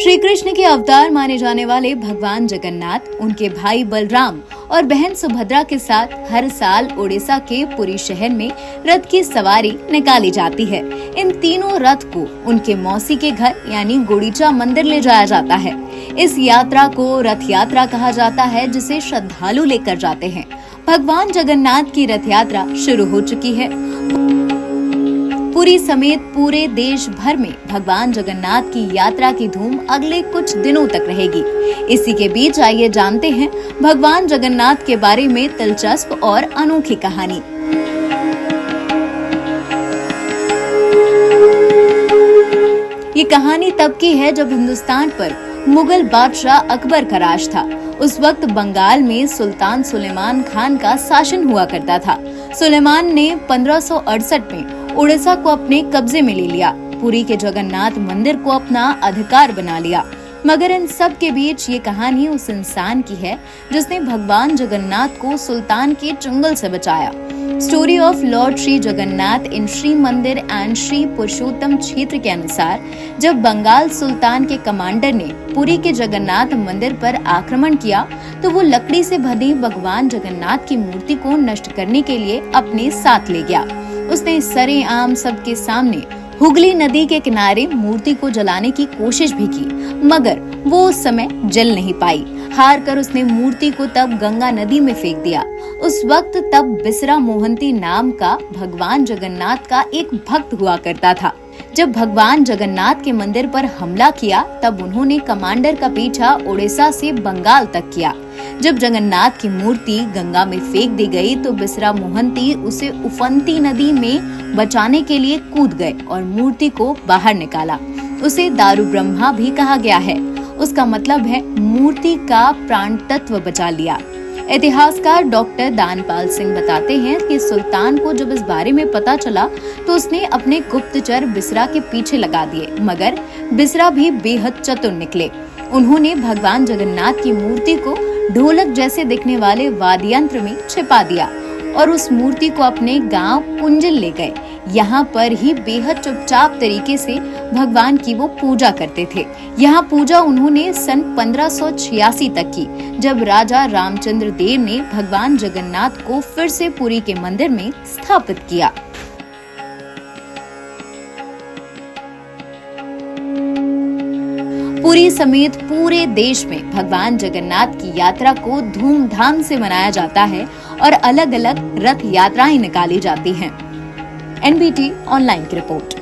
श्री कृष्ण के अवतार माने जाने वाले भगवान जगन्नाथ उनके भाई बलराम और बहन सुभद्रा के साथ हर साल उड़ीसा के पुरी शहर में रथ की सवारी निकाली जाती है। इन तीनों रथ को उनके मौसी के घर यानी गुड़ीचा मंदिर ले जाया जाता है। इस यात्रा को रथ यात्रा कहा जाता है, जिसे श्रद्धालु लेकर जाते हैं। भगवान जगन्नाथ की रथ यात्रा शुरू हो चुकी है। पुरी समेत पूरे देश भर में भगवान जगन्नाथ की यात्रा की धूम अगले कुछ दिनों तक रहेगी। इसी के बीच आइए जानते हैं भगवान जगन्नाथ के बारे में दिलचस्प और अनोखी कहानी। ये कहानी तब की है जब हिंदुस्तान पर मुगल बादशाह अकबर का राज था। उस वक्त बंगाल में सुल्तान सुलेमान खान का शासन हुआ करता था। सुलेमान ने 1568 में उड़ीसा को अपने कब्जे में ले लिया। पुरी के जगन्नाथ मंदिर को अपना अधिकार बना लिया। मगर इन सब के बीच ये कहानी उस इंसान की है जिसने भगवान जगन्नाथ को सुल्तान के चंगुल से बचाया। Story of lord Shri Jagannath in Shri Mandir and Shri पुरुषोत्तम क्षेत्र के अनुसार, जब बंगाल सुल्तान के कमांडर ने पुरी के जगन्नाथ मंदिर पर आक्रमण किया तो वो लकड़ी से बनी भगवान जगन्नाथ की मूर्ति को नष्ट करने के लिए अपने साथ ले गया। उसने सरेआम सबके सामने हुगली नदी के किनारे मूर्ति को जलाने की कोशिश भी की, मगर वो उस समय जल नहीं पाई। हार कर उसने मूर्ति को तब गंगा नदी में फेंक दिया। उस वक्त तब बिसरा मोहंती नाम का भगवान जगन्नाथ का एक भक्त हुआ करता था। जब भगवान जगन्नाथ के मंदिर पर हमला किया तब उन्होंने कमांडर का पीछा उड़ीसा से बंगाल तक किया। जब जगन्नाथ की मूर्ति गंगा में फेंक दी गई तो बिसरा मोहंती उसे उफनती नदी में बचाने के लिए कूद गए और मूर्ति को बाहर निकाला। उसे दारू ब्रह्मा भी कहा गया है। उसका मतलब है मूर्ति का प्राण तत्व बचा लिया। इतिहासकार डॉक्टर दानपाल सिंह बताते हैं कि सुल्तान को जब इस बारे में पता चला तो उसने अपने गुप्तचर बिसरा के पीछे लगा दिए, मगर बिसरा भी बेहद चतुर निकले। उन्होंने भगवान जगन्नाथ की मूर्ति को ढोलक जैसे दिखने वाले वाद्य यंत्र में छिपा दिया और उस मूर्ति को अपने गांव कुंजल ले गए। यहाँ पर ही बेहद चुपचाप तरीके से भगवान की वो पूजा करते थे। यहाँ पूजा उन्होंने सन 1586 तक की, जब राजा रामचंद्र देव ने भगवान जगन्नाथ को फिर से पुरी के मंदिर में स्थापित किया। पुरी समेत पूरे देश में भगवान जगन्नाथ की यात्रा को धूमधाम से मनाया जाता है और अलग अलग रथ यात्राएं निकाली जाती हैं। NBT ऑनलाइन की रिपोर्ट।